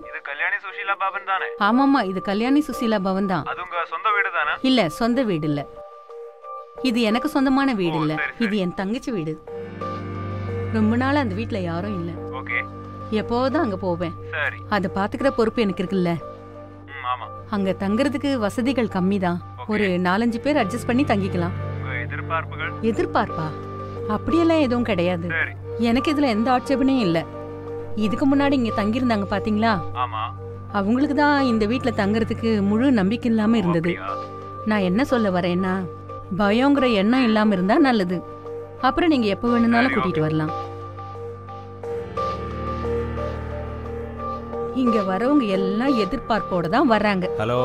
இது கல்யாணி சுஷீலா பவன் தானே? ஆமாமா, இது கல்யாணி சுசீலா பவன் தான். அது உங்க சொந்த வீடு தானே? இல்ல, சொந்த வீடு இல்ல. இது எனக்கு சொந்தமான வீடு இல்ல. இது என் தங்கச்சி வீடு. ரொம்ப நாள் அந்த வீட்ல யாரும் இல்ல. ஓகே. எப்போதான் அங்க போவேன். சரி. அத பாத்துக்கிற பொறுப்பு எனக்கு இருக்குல்ல. ஆமா. அங்க தங்குறதுக்கு வசதிகள் கம்மி தான். ஒரு 4-5 பேர் அட்ஜஸ்ட் பண்ணி தங்கிக்கலாம். உங்க எதிர்பார்ப்புகள்? எதிர்பார்ப்பா? அப்படியெல்லாம் எதுவும் கிடையாது. சரி. எனக்கு இதுல எந்த ஆட்சேபனையும் இல்ல. இதுக்கு முன்னாடி இங்க தங்கியிருந்தாங்க பாத்தீங்களா? ஆமா. அவங்களுக்கு தான் இந்த வீட்ல தங்குறதுக்கு முழு நம்பிக்கை இல்லாம இருந்தது. நான் என்ன சொல்ல வரேன்னா, பயங்கிற எண்ணம் இல்லாம இருந்தா நல்லது. அப்புறம் நீங்க எப்ப வேணும்னாலும் கூட்டிட்டு வரலாம். இங்க வரவங்க எல்லாம் எதிர்பார்ப்போட தான் வர்றாங்க. ஹலோ.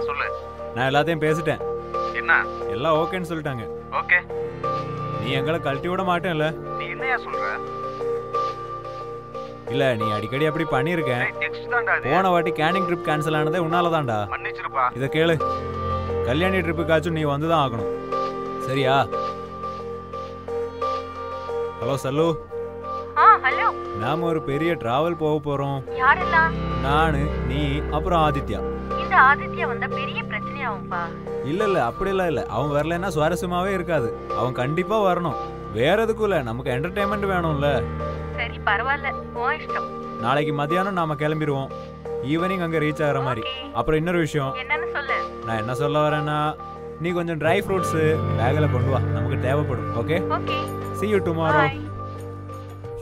சொல்லு. நான் எல்லாத்தையும் பேசிட்டேன். என்ன? எல்லாம் ஓகேன்னு சொல்லிட்டாங்க. ஓகே. நீ எங்களை கழட்டி விட மாட்டேன்ல? நீ என்னையா சொல்ற? இல்ல, நீ அடிக்கடி அப்படி பண்ணிருக்கேன். நெக்ஸ்ட் தான்டா இது. போன வாட்டி கேனிங் ட்ரிப் கேன்சல் ஆனதே உன்னால தான்டா. மன்னிச்சிருப்பா. இத கேளு, கல்யாணி ட்ரிப்புக்காச்சும் நீ வந்து தான் ஆகணும், சரியா? ஹலோ சல்லு. ஹலோ. நாம ஒரு பெரிய டிராவல் போக போறோம். யாரெல்லாம்? நானு, நீ, அப்புறம் ஆதித்யா. இந்த ஆதித்யா வந்தா பெரிய பிரச்சனையாகும்பா. இல்ல அப்படிலாம் இல்ல. அவன் வரலன்னா சுவாரஸ்யமாவே இருக்காது. அவன் கண்டிப்பா வரணும். வேற எதுக்கும் இல்ல, நமக்கு என்டர்டைன்மெண்ட் வேணும்ல. சரி, பரவாயில்ல, உன் இஷ்டம். நாளைக்கு மத்தியானம் நாம கிளம்பிடுவோம். ஈவினிங் அங்க ரீச் ஆகிற மாதிரி. அப்புறம் இன்னொரு விஷயம். என்னன்னு சொல்லு. நான் என்ன சொல்ல வரேன்னா, நீ கொஞ்சம் ட்ரை ஃப்ரூட்ஸ் பேக்ல கொண்டு வா, நமக்கு தேவைப்படும். Okay? Okay. See you tomorrow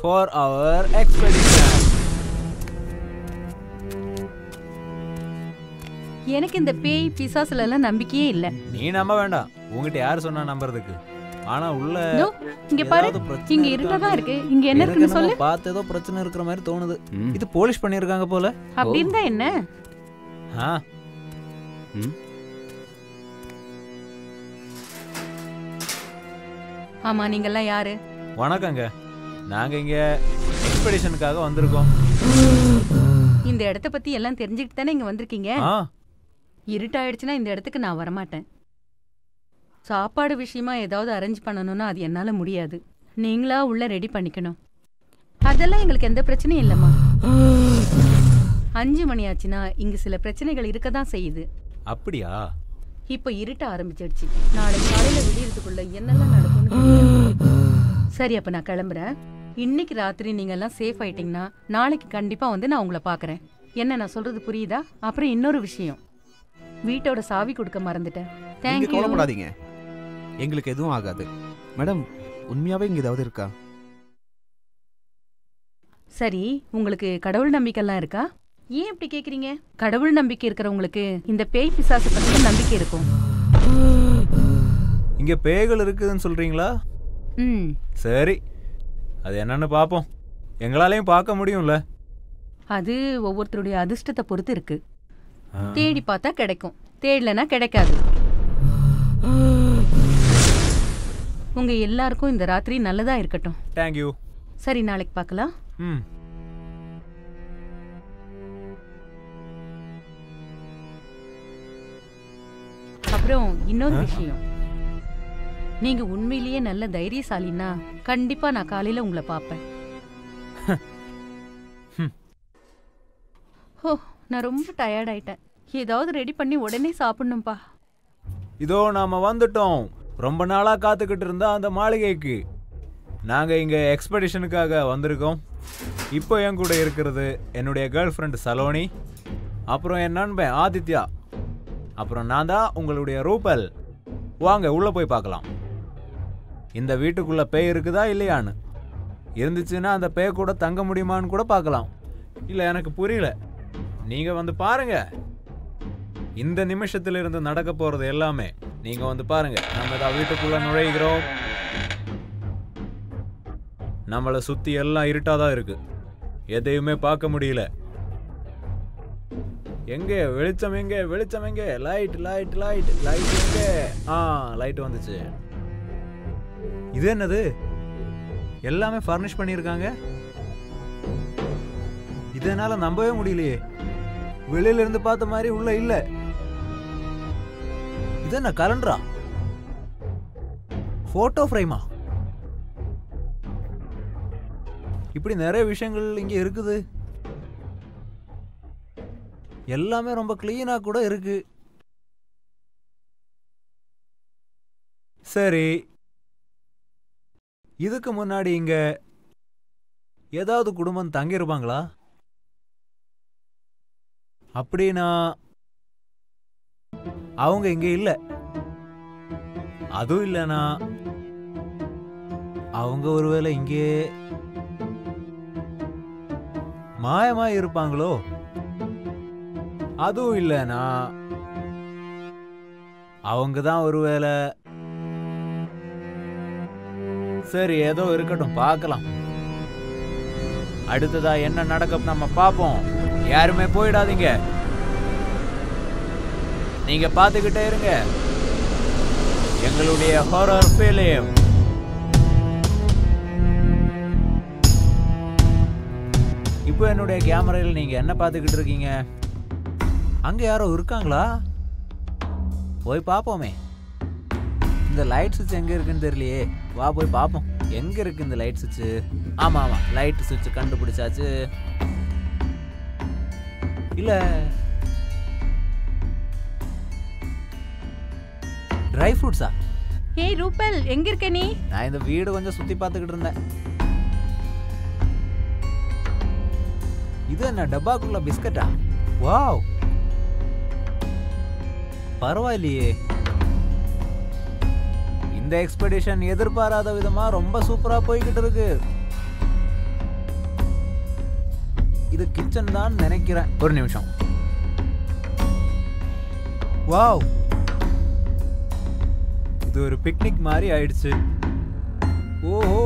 for our expedition. எனக்கு இந்த பேய் பிசாசுல எல்லாம் நம்பிக்கையே இல்ல. நீ நம்ப வேண்டாம். உங்ககிட்ட யார் சொன்னா நம்புறதுக்கு? ஆனா உள்ள இங்க பாரு, இங்க இருட்டதான் இருக்கு. இங்க என்ன இருக்குன்னு சொல்லு. பார்த்து ஏதோ பிரச்சனை இருக்கிற மாதிரி தோணுது. இது போலிஷ் பண்ணிருக்காங்க போல. அப்படி இருந்தா என்ன? ஆமா, நீங்க எல்லாம் யாரு? வணக்கங்க. நாங்க இங்க எக்ஸ்பெடிஷனுக்காக வந்திருக்கோம். இந்த இடத்த பத்தி எல்லாம் தெரிஞ்சுக்கிட்டு தானே இங்க வந்திருக்கீங்க. இருட்டாயிடுச்சுன்னா இந்த இடத்துக்கு நான் வரமாட்டேன். சாப்பாடு விஷயமா ஏதாவது அரேஞ்ச் பண்ணணும்னா அது என்னால முடியாது. நீங்களா உள்ள ரெடி பண்ணிக்கணும். அதெல்லாம் எங்களுக்கு எந்த பிரச்சனையும் இல்லம்மா. 5 மணி ஆச்சுன்னா இங்க சில பிரச்சனைகள் இருக்கதான் செய்யுது. அப்படியா? இப்ப இருட்ட ஆரம்பிச்சிடுச்சு. நாளைக்கு காலையில விடியறதுக்குள்ள என்னெல்லாம் நடக்கும்னு தெரியாது. சரி, அப்ப நான் கிளம்புறேன். இன்னைக்கு ராத்திரி நீங்க எல்லாம் சேஃப் ஆயிட்டீங்கன்னா நாளைக்கு கண்டிப்பா வந்து நான் உங்களை பாக்குறேன். என்ன நான் சொல்றது புரியுதா? அப்புறம் இன்னொரு விஷயம், வீட்டோட சாவி கொடுக்க மறந்துட்டேன். நீங்க கவலைப்படாதீங்க, எங்களுக்கு எதுவும் ஆகாது. மேடம், உண்மையாவே இங்க ஏதாவது இருக்கா? சரி, உங்களுக்கு கடவுள் நம்பிக்கைலாம் இருக்கா? ஏன் இப்படி கேக்குறீங்க? கடவுள் நம்பிக்கை இருக்கிறவங்களுக்கு இந்த பேய் பிசாசு பத்தி நம்பிக்கை இருக்கும். இங்க பேய்கள் இருக்குதுன்னு சொல்றீங்களா? சரி, அது என்னன்னு பாப்போம். எங்களாலையும் பார்க்க முடியும்ல. அது ஒவ்வொருத்தருடைய அதிர்ஷ்டத்தை பொறுத்து இருக்கு. தேடி பார்த்தா கிடைக்கும், தேடலனா கிடைக்காது. உங்க எல்லாருக்கும் இந்த ராத்திரி நல்லதா இருக்கட்டும். Thank you. சரி, நாளைக்கு பார்க்கலாம். அப்புறம் இன்னொரு விஷயம், நீங்க உண்மையிலேயே நல்ல தைரியசாலின்னா கண்டிப்பா நான் காலையில உங்களை பார்ப்பேன். ஓ, நான் ரொம்ப டயர்ட் ஆயிட்டேன். ஏதாவது ரெடி பண்ணி உடனே சாப்பிடணும்பா. இதோ நாம வந்துட்டோம். ரொம்ப நாளா காத்துக்கிட்டு இருந்தா அந்த மாளிகைக்கு. நாங்க இங்க எக்ஸ்பெடிஷனுக்காக வந்திருக்கோம். இப்போ என் கூட இருக்கிறது என்னுடைய கேர்ள் ஃப்ரெண்ட் சலோனி, அப்புறம் என் நண்பன் ஆதித்யா, அப்புறம் நான் தான் உங்களுடைய ரூபல். வாங்க உள்ள போய் பார்க்கலாம். இந்த வீட்டுக்குள்ள பேய் இருக்குதா இல்லையான்னு. இருந்துச்சுன்னா அந்த பேய் கூட தங்க முடியுமான்னு கூட பார்க்கலாம். இல்லை, எனக்கு புரியல. நீங்க வந்து பாருங்க. இந்த நிமிஷத்துல இருந்து நடக்க போறது எல்லாமே நீங்க வந்து பாருங்க. நம்ம தான் வீட்டுக்குள்ள நுழைகிறோம். நம்மளை சுத்தி எல்லாம் இருட்டாதான் இருக்கு. எதையுமே பார்க்க முடியல. எங்க வெளிச்சம்? எங்க வெளிச்சம்? எங்க லைட்? லைட் லைட் லைட் எங்க? லைட் வந்துச்சு. இது என்னது? எல்லாமே ஃபர்னிஷ் பண்ணியிருக்காங்க. இதனால நம்பவே முடியலையே. வெளியில இருந்து பார்த்த மாதிரி உள்ள இல்ல. இது என்ன கலண்டரா? போட்டோ ஃப்ரேமா? இப்படி நிறைய விஷயங்கள் இங்க இருக்குது. எல்லாமே ரொம்ப கிளீனா கூட இருக்கு. சரி, இதுக்கு முன்னாடி இங்க ஏதாவது குடும்பம் தங்கியிருப்பாங்களா? அப்படின்னா அவங்க இங்க இல்ல. அதுவும் இல்லனா அவங்க ஒருவேளை இங்கே மாயமா இருப்பாங்களோ? அதுவும் இல்லனா அவங்க தான் ஒருவேளை. சரி, ஏதோ இருக்கட்டும், பார்க்கலாம். அடுத்ததா என்ன நடக்கும் நம்ம பார்ப்போம். யாருமே போயிடாதீங்க, நீங்க பார்த்துக்கிட்டே இருங்க எங்களுடைய ஹாரர் ஃபிலிம். இப்போ என்னுடைய கேமராவில் நீங்க என்ன பார்த்துக்கிட்டு இருக்கீங்க? அங்க யாரோ இருக்காங்களா? போய் பார்ப்போமே. இந்த லைட் சுவிட்ச் எங்க இருக்குன்னு தெரியலையே. வா போய் பார்ப்போம். எங்க இருக்கு இந்த லைட் சுவிட்ச்? ஆமா ஆமா, லைட் சுவிட்ச் கண்டுபிடிச்சாச்சு. இல்ல, ட்ரை ஃப்ரூட்ஸா? ஏய் ரூபல், எங்க இருக்க நீ? நான் இந்த வீடு கொஞ்சம் சுத்தி பார்த்துக்கிட்டு இருந்தேன். இது என்ன டப்பாக்குள்ள பிஸ்கட்டா? வாவ், பரவாயில்லையே. இந்த எக்ஸ்பெடிஷன் எதிர்பாராத விதமா ரொம்ப சூப்பரா போய்கிட்டு இருக்கு. இது கிச்சன் தான் நினைக்கிறேன். ஒரு நிமிஷம். வாவ், இது ஒரு பிக்னிக் மாதிரி ஆயிடுச்சு. ஓஹோ,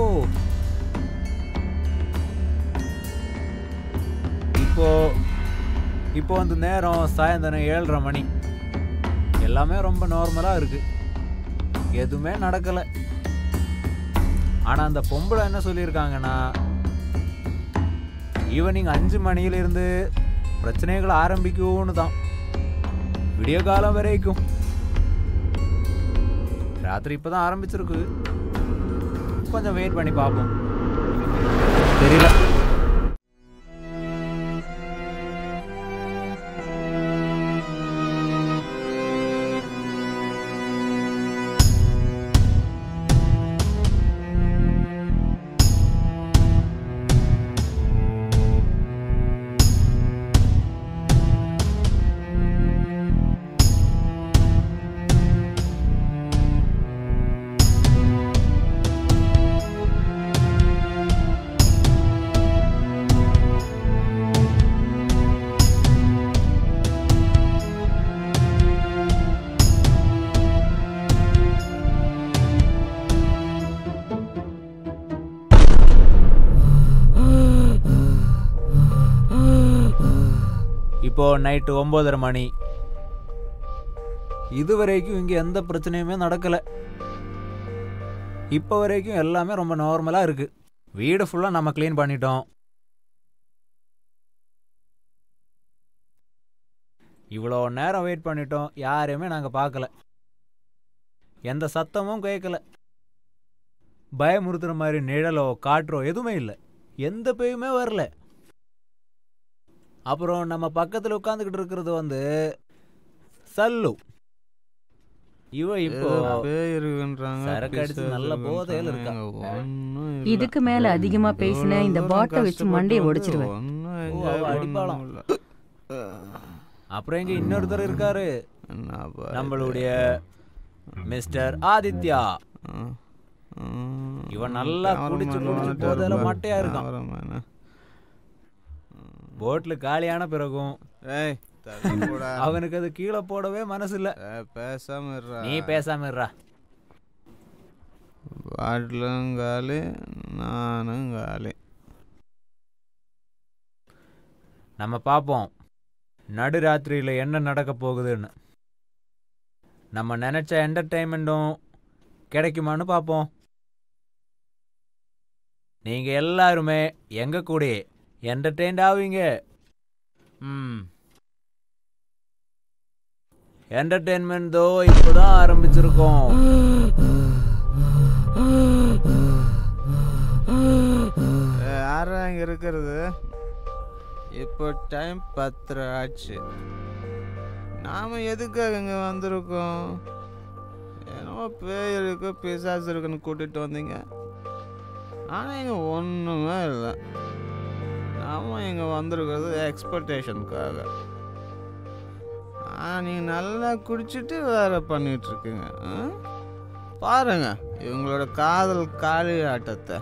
இப்போ வந்து நேரம் சாயந்தரம் 7:30 மணி. எல்லாமே ரொம்ப நார்மலா இருக்கு, எதுவுமே நடக்கல. ஆனா அந்த பொம்பளை என்ன சொல்லியிருக்காங்கன்னா, ஈவினிங் 5 மணியிலிருந்து பிரச்சனைகள் ஆரம்பிக்கும்னு தான். விடிய காலம் வரைக்கும். ராத்திரி இப்பதான் ஆரம்பிச்சிருக்கு. கொஞ்சம் வெயிட் பண்ணி பார்ப்போம். தெரியல. இப்போ நைட்டு 9:30 மணி. இதுவரைக்கும் இங்க எந்த பிரச்சனையுமே நடக்கல. இப்போ வரைக்கும் எல்லாமே ரொம்ப நார்மலா இருக்கு. வீடு ஃபுல்லா நம்ம க்ளீன் பண்ணிட்டோம். இவ்வளோ நேரம் வெயிட் பண்ணிட்டோம், யாரையுமே நாங்க பார்க்கல. எந்த சத்தமும் கேட்கல. பயமுறுத்துற மாதிரி நிழலோ காற்றோ எதுவுமே இல்லை. எந்த பேயுமே வரல. அப்புறம் நம்ம பக்கத்தில் உட்காந்துக்கிட்டு இருக்கிறது வந்து சல்லு. இவ இப்போ சரக்கு அடிச்சு நல்ல போதையில இருக்கா. இதுக்கு மேல அதிகமா பேசின இந்த பாட்டை வச்சு மண்டையை உடைச்சிருவேன். அடிப்பாளாம். அப்புறம் இங்க இன்னொருத்தர் இருக்காரு, நம்மளுடைய மிஸ்டர் ஆதித்யா. இவன் நல்லா குடிச்சு குடிச்சு போதையில மட்டையா இருக்கான். போட்ல காலியான பிறகும் அவனுக்கு அது கீழே போடவே மனசு இல்ல. நீ பேசாம இருடா. பாட்டிலும் காலி, நானும் காலி. நம்ம பார்ப்போம் நடுராத்திரியில என்ன நடக்க போகுதுன்னு. நம்ம நினைச்ச என்டர்டெயின்மெண்ட்டும் கிடைக்குமான்னு பார்ப்போம். நீங்க எல்லாருமே எங்க கூட என்டர்டெயின்ட் ஆவீங்க. என்டர்டெயின்மெண்ட் தோ இப்போதான் ஆரம்பிச்சிருக்கோம். யாரா இங்க இருக்கிறது? இப்போ டைம் 10 ஆச்சு. நாம் எதுக்காக இங்கே வந்திருக்கோம்? என்னவோ பேய் இருக்கு பிசாசு இருக்குன்னு கூட்டிகிட்டு வந்தீங்க. ஆனால் இங்கே ஒன்றுமே இல்லை. நாம் இங்கே வந்திருக்கிறது எக்ஸ்பெக்டேஷனுக்காக. நீங்கள் நல்லா குடிச்சிட்டு வேறு பண்ணிகிட்ருக்கீங்க. பாருங்க இவங்களோட காதல் காளி ஆட்டத்தை.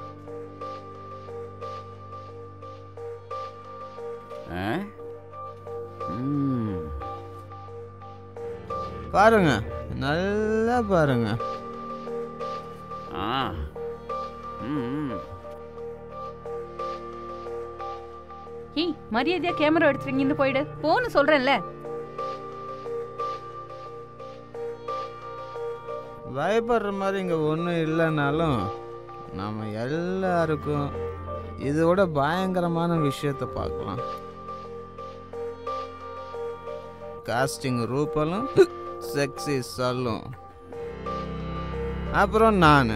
பாருங்க நல்லா பாருங்க. ஏய் மரியாதையா கேமரா எடுத்துறீங்கன்னு போயிடு. போன்னு சொல்றேன்ல. பயப்படுற மாதிரி இங்கே ஒன்றும் இல்லைனாலும் நம்ம எல்லாருக்கும் இதோட பயங்கரமான விஷயத்தை பார்க்கலாம். காஸ்டிங் ரூபலும் செக்ஸி சொல்லும். அப்புறம் நான்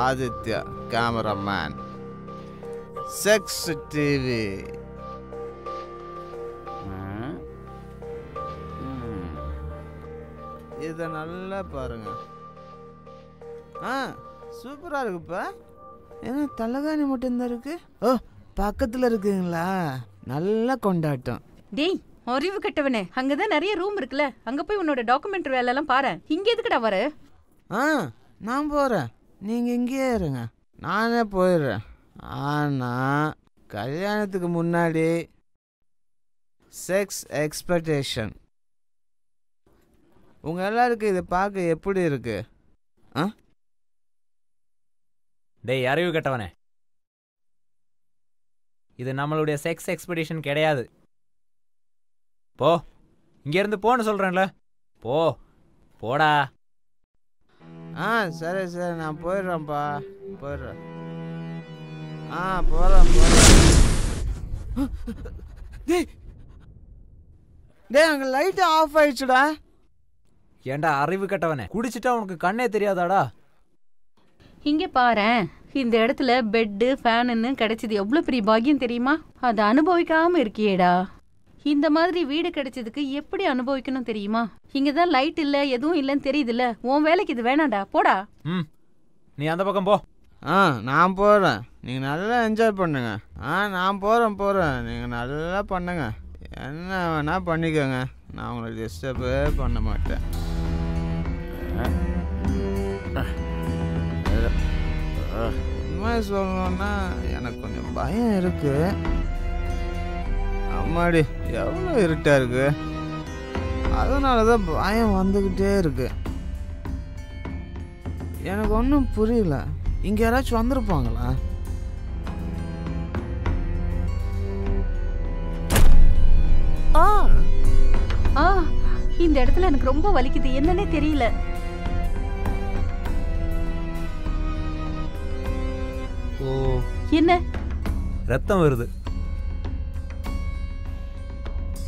ஆதித்யா கேமராமேன். Sex TV. இதை நல்லா பாருங்க. சூப்பராக இருக்குப்பா. ஏன்னா தலகாணி மட்டும்தான் இருக்கு. ஓ பக்கத்தில் இருக்குங்களா? நல்லா கொண்டாட்டம். டேய் அறிவு கட்டவனே, அங்கதான் நிறைய ரூம் இருக்குல்ல, அங்க போய் உன்னோட டாக்குமெண்ட்ரி வேலை எல்லாம் பாரு. இங்க எதுக்குடா வர? நான் போகிறேன், நீங்கள் இங்கேயே இருங்க, நானே போயிடுறேன். ஆனால் கல்யாணத்துக்கு முன்னாடி செக்ஸ் எக்ஸ்பெக்டேஷன். உங்கள் எல்லாருக்கும் இதை பார்க்க எப்படி இருக்கு? டேய் அறிவு கட்டவனே, இது நம்மளுடைய செக்ஸ் எக்ஸ்பெடிஷன் கிடையாது. போ இங்கேருந்து போன்னு சொல்கிறேன்ல. போடா. சரி சரி நான் போயிடுறேன்ப்பா, போயிடுறேன். போகிறேன். டேய் அங்கே லைட்டு ஆஃப் ஆயிடுச்சுடா. ஏண்டா அறிவு கட்டவனே, குடிச்சிட்டா உனக்கு கண்ணே தெரியாதாடா? இங்க பாரேன், இந்த இடத்துல பெட்டு ஃபேனுன்னு கிடைச்சது எவ்வளவு பெரிய பாக்கியம் தெரியுமா? அதை அனுபவிக்காம இருக்கியேடா. இந்த மாதிரி வீடு கிடைச்சதுக்கு எப்படி அனுபவிக்கணும் தெரியுமா? இங்கதான் லைட் இல்ல எதுவும் இல்லன்னு தெரியுதுல்ல. உன் வேலைக்கு இது வேணாண்டா, போடா. நீ அந்த பக்கம் போ. நான் போகிறேன், நீங்கள் நல்லா என்ஜாய் பண்ணுங்க. நான் போகிறேன், நீங்கள் நல்லா பண்ணுங்க, என்ன வேணா பண்ணிக்கோங்க, நான் உங்களை டிஸ்டர்பே பண்ண மாட்டேன். உண்மை சொல்லணும்னா எனக்கு கொஞ்சம் பயம் இருக்கு. அம்மாடி எவ்வளோ இருட்டாக இருக்கு, அதனால தான் பயம் வந்துக்கிட்டே இருக்கு. எனக்கு ஒன்றும் புரியல, இங்கே யாராச்சும் வந்திருப்பாங்களா? இந்த இடத்துல எனக்கு ரொம்ப வலிக்குது, என்னன்னே தெரியல. என்ன ரத்தம் வருது.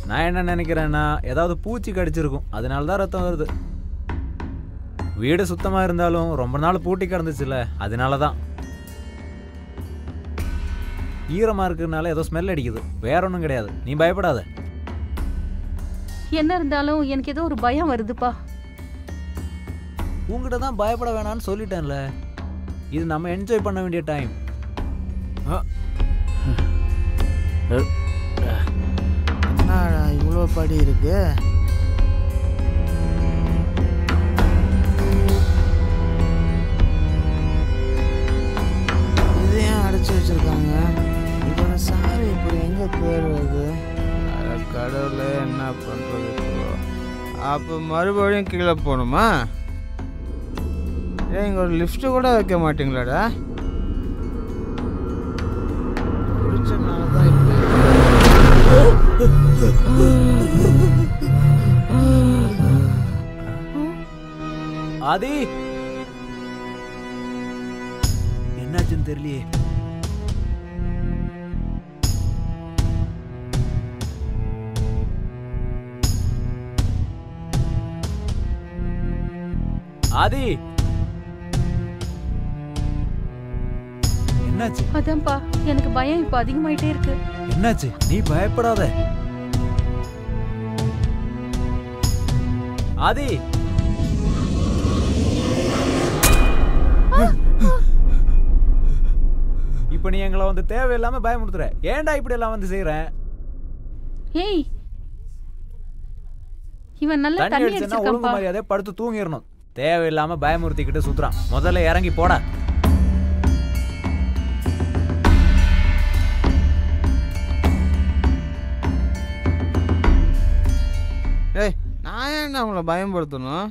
நான் என்ன நினைக்கிறேன்னா ஏதாவது பூச்சி கடிச்சிருக்கும், அதனால தான் ரத்தம் வருது. வீடு சுத்தமாக இருந்தாலும் ரொம்ப நாள் பூட்டி கிடந்துச்சுல்ல, அதனால தான். ஈரமாக இருக்கிறதுனால ஏதோ ஸ்மெல் அடிக்குது, வேற ஒன்றும் கிடையாது. நீ பயப்படாத. என்ன இருந்தாலும் எனக்கு ஏதோ ஒரு பயம் வருதுப்பா. உங்ககிட்ட தான் பயப்பட வேணான்னு சொல்லிட்டேன்ல. இது நம்ம என்ஜாய் பண்ண வேண்டிய டைம். என்னடா இவ்வளோ படி இருக்கு? இது ஏன் அடைச்சி வச்சிருக்காங்க? இதோட சாவி இப்படி எங்கே தேடுறது? கடவுள என்ன பண்ணுறது? அப்போ மறுபடியும் கீழே போகணுமா? இங்கே ஒரு லிஃப்ட்டு கூட வைக்க மாட்டீங்களாடா? பிடிச்சனால தான் இப்போ ஆதி என்னாச்சுன்னு தெரியலையே. ஆதி என்னாச்சு? அதான்ப்பா எனக்கு பயம் இப்ப அதிகமாயிட்டே இருக்கு. என்னாச்சு? நீ பயப்படாத. ஆதி, இப்ப நீ எங்களை வந்து தேவையில்லாம பயமுறுத்துற. ஏன்டா இப்படி எல்லாம் வந்து செய்யற? ஏய், இவன் நல்லா தண்ணி தண்ணி அடிச்சா ஒழுங்கு அடிச்சிருக்கான்ப்பா. மரியாதை படுத்து தூங்கிடணும். தேவையில்லாம பயமுறுத்திக்கிட்டு சுத்துறான். முதல்ல இறங்கி போடா. ஏய், நான் ஏன்டா உங்களை பயன்படுத்தணும்?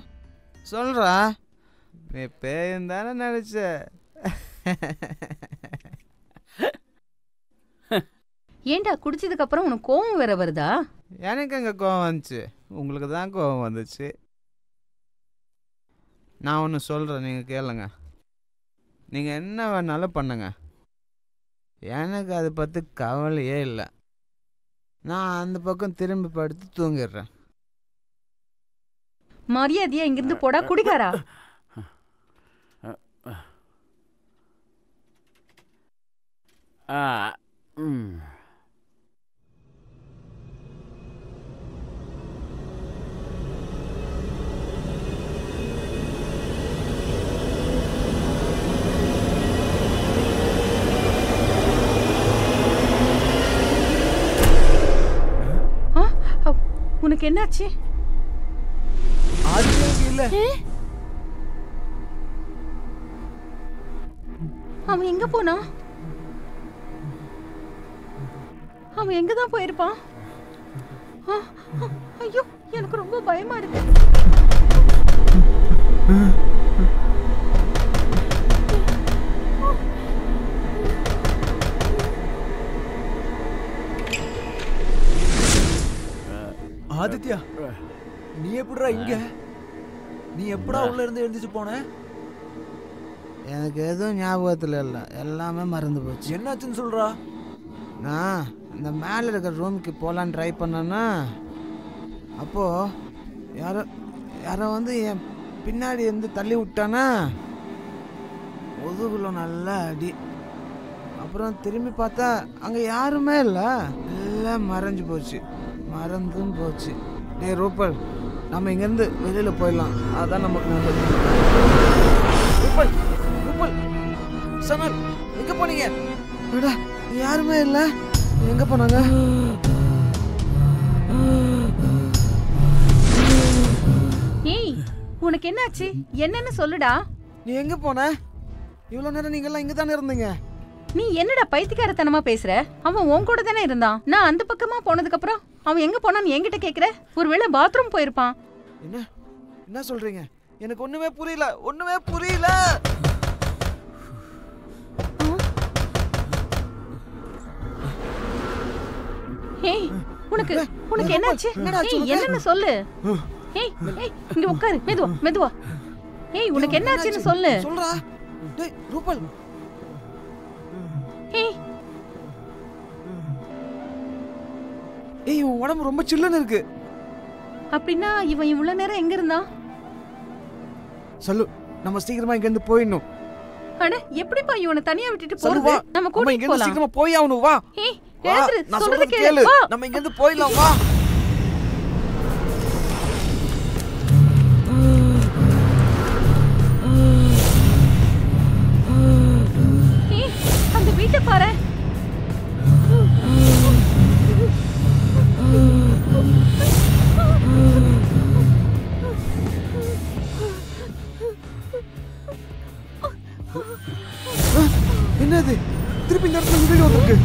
சொல்றா. நீ பேயும் தானே நினைச்ச. ஏன்டா குடிச்சதுக்கு அப்புறம் உனக்கு கோவம் வேற வருதா? எனக்கு அங்கே கோவம் வந்துச்சு, உங்களுக்கு தான் கோவம் வந்துச்சு. நான் ஒன்று சொல்கிறேன், நீங்கள் கேளுங்க. நீங்கள் என்ன வேணாலும் பண்ணுங்க, எனக்கு அதை பற்றி கவலையே இல்லை. நான் அந்த பக்கம் திரும்பி படுத்து தூங்கிடுறேன். மரியாதையா இங்கிருந்து போடா குடிகாரா. உனக்கு என்னாச்சு? இல்ல, அவன் எங்க போனா? அவன் எங்கதான் போயிருப்பான்? ஐயோ, எனக்கு ரொம்ப பயமா இருக்கு. ஆதித்யா, நீ எப்படிடா இங்க? நீ எப்படா உள்ள இருந்து எழுந்திச்சு போன? எனக்கு எதுவும் ஞாபகத்தில் இல்லை, எல்லாமே மறந்து போச்சு. என்னாச்சுன்னு சொல்றா? நான் இந்த மேலே இருக்கிற ரூமுக்கு போகலான்னு ட்ரை பண்ணேன்னா, அப்போது யாரோ வந்து என் பின்னாடி இருந்து தள்ளி விட்டானா, முதுகுல நல்லா அடி. அப்புறம் திரும்பி பார்த்தா அங்கே யாருமே இல்லை, எல்லாம் மறைஞ்சு போச்சு, மறந்தும் போச்சு. டேய் ரூபல், நம்ம இங்கேருந்து வெளியில் போயிடலாம், அதுதான் நமக்கு நல்லது. ரூபல், ரூபல், சனல், எங்கே போனீங்க? அடா, யாருமே இல்லை, எங்கே போனாங்க? ஏய், உனக்கு என்னாச்சு? என்னன்னு சொல்லுடா. நீ எங்கே போன? இவ்வளோ நேரம் நீங்கள்லாம் இங்கே தானே இருந்தீங்க. நீ என்னடா பைத்தியக்காரத்தனமா பேசுற? அவன் உன் கூட தானே இருந்தான். நான் அந்த பக்கமா போனதுக்கு அப்புறம் அவன் எங்க போனான்னு என்கிட்ட கேக்குற? ஒருவேளை பாத்ரூம் போயிருப்பான். என்ன சொல்றீங்க? எனக்கு ஒண்ணுமே புரியல, ஒண்ணுமே புரியல. ஏய், உனக்கு என்னாச்சு? ஏய், என்னன்னு சொல்லு. ஏய், இங்க உட்காரு, மெதுவா மெதுவா. ஏய், உனக்கு என்னாச்சுன்னு சொல்லு. சொல்றா. டேய் ரூபல். ஏய், உன் உடம்பு ரொம்ப சில்லுன்னு இருக்கு. அப்படின்னா இவன் இவ்வளவு நேரம் எங்க இருந்தான்? சொல்லு, நம்ம சீக்கிரமா இங்க இருந்து போயிடணும். அட, எப்படிப்பா இவனை தனியா விட்டுட்டு போறது? நம்ம கூட்டிட்டு போலாம். சீக்கிரமா போய் ஆவணும், வா. ஏய், எழுந்திரு, சொல்றத கேளு. நம்ம இங்க இருந்து போயிடலாம், வா. ஏய், அந்த வீட்டை பாரு. என்னது? திருப்பி இந்த இடத்துல வீடு வந்திருக்கு.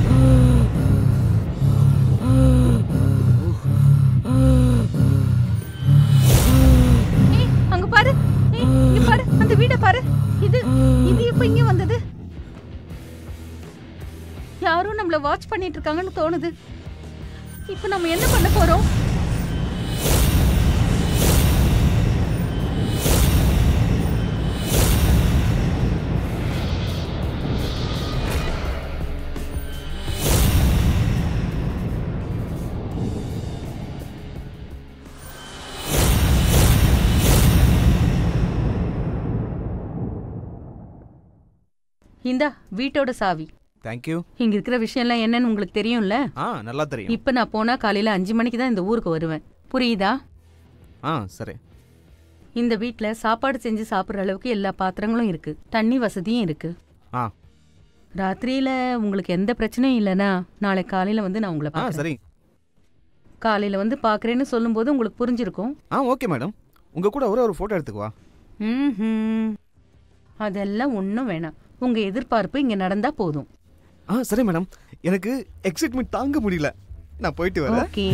அங்க பாரு, இங்க பாரு, அந்த வீட பாரு. இது இப்ப இங்க வந்தது. யாரும் நம்மள வாட்ச் பண்ணிட்டு இருக்காங்கன்னு தோணுது. இப்ப நம்ம என்ன பண்ண போறோம்? இந்தா வீட்டோட சாவி. தேங்க்யூ. இங்க இருக்கிற விஷயம்லாம் என்னன்னு உங்களுக்கு தெரியும்ல? நல்லா தெரியும். இப்ப நான் போனா காலையில 5 மணிக்கு தான் இந்த ஊருக்கு வருவேன். புரியுதா? சரி. இந்த வீட்ல சாப்பாடு செஞ்சு சாப்பிடுற அளவுக்கு எல்லா பாத்திரங்களும் இருக்கு, தண்ணி வசதியும் இருக்கு. ராத்திரியில உங்களுக்கு எந்த பிரச்சனையும் இல்லைன்னா நாளை காலையில வந்து நான் உங்களை பார்க்கறேன். சரி. காலையில வந்து பாக்குறேன்னு சொல்லும்போது உங்களுக்கு புரிஞ்சிருக்கும். Okay madam. உங்க கூட ஒரு போட்டோ எடுத்துக்குவா. அதெல்லாம் ஒன்றும் வேணாம். உங்க எதிர்பார்ப்பு இங்க நடந்தா போதும். சரி மேடம். எனக்கு எக்ஸைட்மெண்ட் தாங்க முடியல. நான் போயிட்டு வரேன். ஓகே.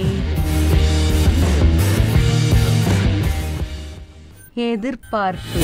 எதிர்பார்ப்பு